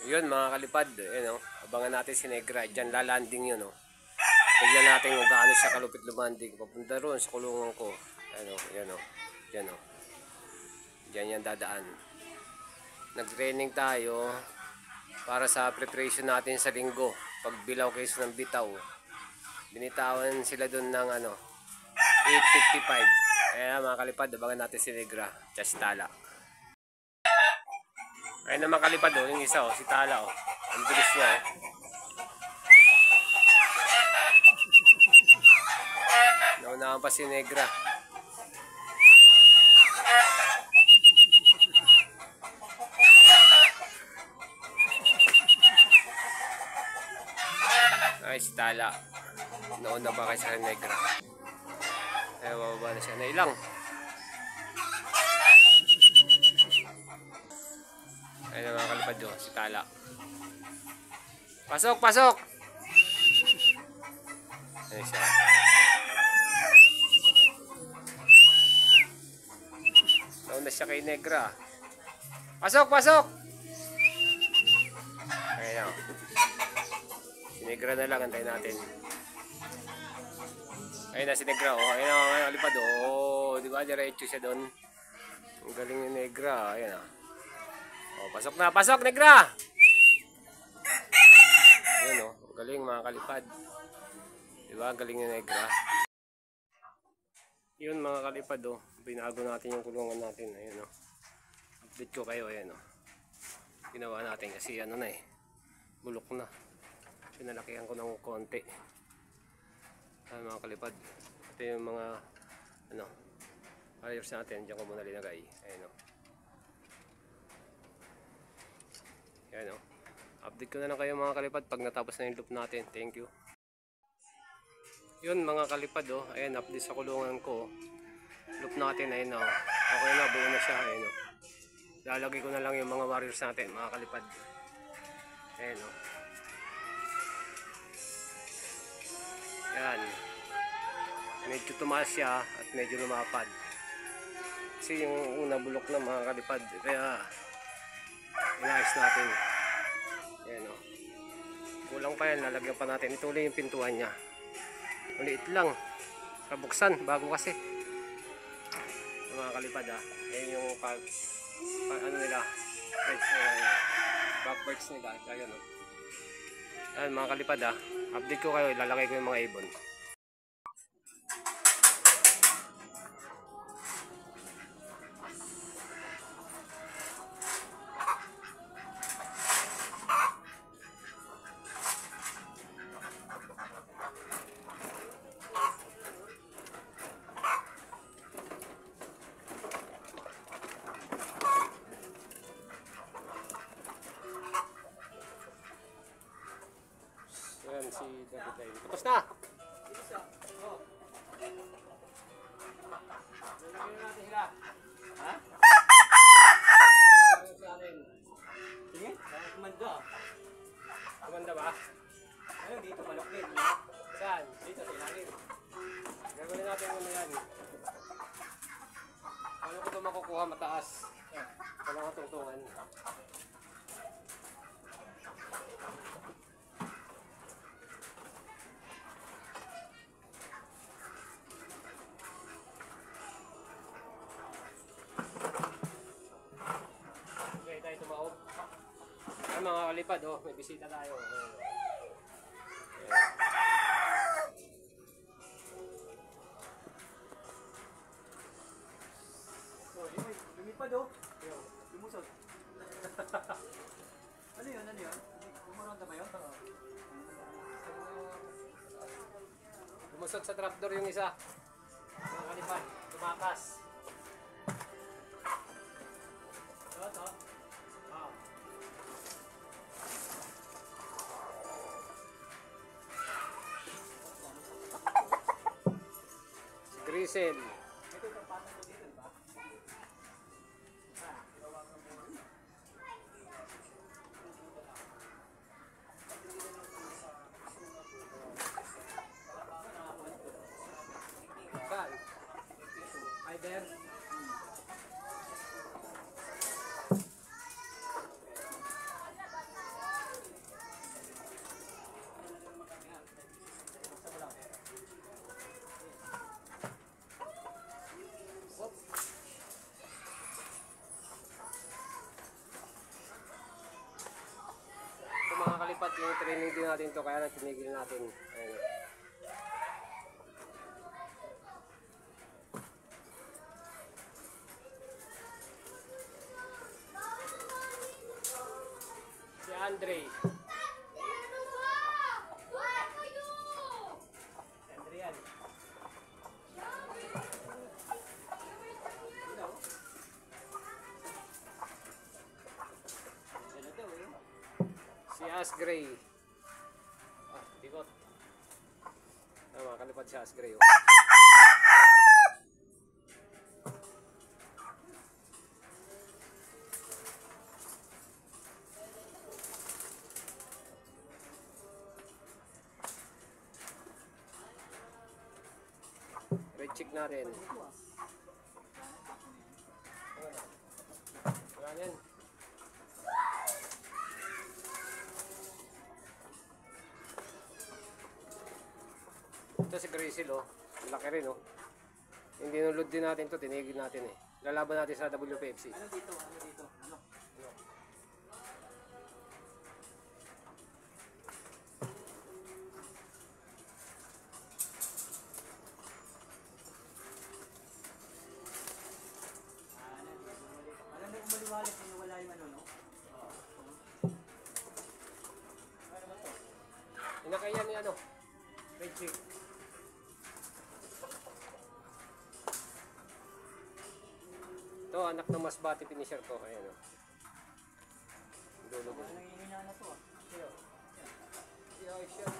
Yun mga kalipad, yun o. Abangan natin si Negra. Diyan lalanding yun o. Tignan natin kung gaano siya kalupit lumanding. Papunta roon sa kulungan ko. Ano, yan o. Diyan o. Diyan yan dadaan. Nag-training tayo para sa preparation natin sa linggo. Pagbilaw kayo ng bitaw. Binitawan sila doon ng ano, 8:55. Kaya mga kalipad, abangan natin si Negra. Tsaka si Tala. Ayun naman kalipad o, yung isa o, si Tala o. Ang bilis niya o. Naunahan pa si Negra. Ay, si Tala. Nauna pa kay sa Negra. Ay, mababa na siya. Nailang. Ayun na mga kalipad o, si Tala. Pasok, pasok! Ayun siya. Nauna siya kay Negra. Pasok, pasok! Ayun o. Si Negra na lang, antayin natin. Ayun na si Negra, oh. Ayun na mga kalipad, oh. Di ba, diretso siya doon. Ang galing ni Negra, ayun na. Oh, pasok na, pasok, Negra! Ayun oh, galing mga kalipad. Di ba, galing ni Negra. Yun mga kalipad, oh. Binago natin yung kulungan natin, ayun oh. Update ko kayo, ayun oh. Ginawa natin kasi ano na eh, bulok na. Pinalakihan ko ng konti. Ayan mga kalipad. Ito yung mga ano, wires natin. Diyan ko muna linagay. Ayan o. Ayan o. Update ko na lang kayo mga kalipad pag natapos na yung loop natin. Thank you. Yun mga kalipad o. Ayan, update sa kulungan ko. Loop natin. Ayan o. Okay na, buo na siya. Ayan o. Lalagay ko na lang yung mga wires natin mga kalipad. Ayan o. Yan. Medyo tumaas siya at medyo lumapad. Kasi yung una bulok na mga kalipad. Kaya inayos natin. Yan o. Kulang pa yan. Lalagyan pa natin. Ituloy yung pintuan niya. Maliit lang. Kabuksan. Bago kasi. Mga kalipad ha. Yan yung ano nila. Backwards nila. Ayan o. Ayan mga kalipad ha. Update ko kayo, ilalagay ko yung mga ibon. Ayan si David Lane. Tapos na! Lalagyan natin sila. Ha? Sige? Kumanda. Kumanda ba? Ayun, dito malok din. Saan? Dito sa ilalim. Gagawin natin ano yan. Paano ko ito makukuha mataas? Paano ko tungtungan? Ay mga kalipad, oh, may bisita tayo. Lumipad oh. Lumusot. Ano yun? Ano yun? Umuronda ba yun? Lumusot sa trapdoor yung isa. Mga kalipad, tumakas. Ito. Grisel. Saan? Hi there. training din natin to, kaya tinigil natin. Ayun. Si Andre. Adrian. Si As Gray. Ah, bigot. Tama, kalipad si As Gray. Oh. Red check natin. Wala yan. Ito si Grizzle, oh. Laki rin, oh. Hindi nulod din natin to, tinigil natin eh. Lalaban natin sa WPFC. Ano dito? Ano dito? Ano? Alam mo kung maliwalit, wala yung ano, no? Ano ba to? Inakayan ni ano? Red chick. Ito, anak ng masbati finisher ko. Ayan, oh. Dulo ko. Ano yung hinana to? Sino? Yeah, sure.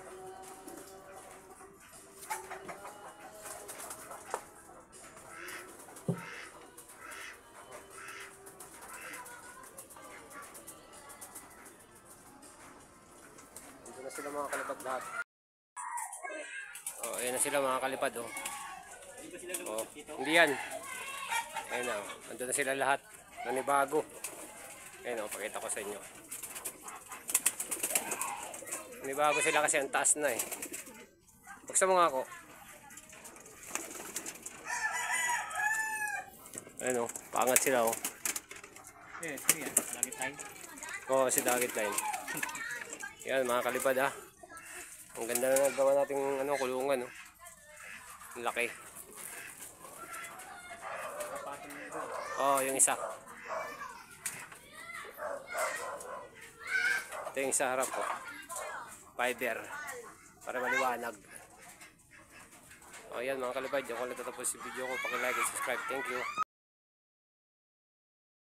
Ito na sila mga kalipad lahat. Oh, ayan na sila mga kalipad, oh. Hindi ba sila Oh, lumabas dito? hindi yan. Ayun na, oh. Andun na sila lahat. Nanibago. Ayun, oh, pakita ko sa inyo. Nanibago sila kasi ang taas na eh. Buksan mo nga ako. Ayun, oh, paangat sila, oh. Eh, sino yan? Lagi tayo. Oo, si Dagit Line. Yan, mga kalipad, ah. Ang ganda na nagawa nating ano, kulungan, oh. Ang laki. Kapatong mo doon. Oo, yung isa. Ito yung isa harap, oh. Fiber. Para maliwanag. O yan mga kalipad, yung ko lang tatapos si video ko. Paki-like and subscribe. Thank you.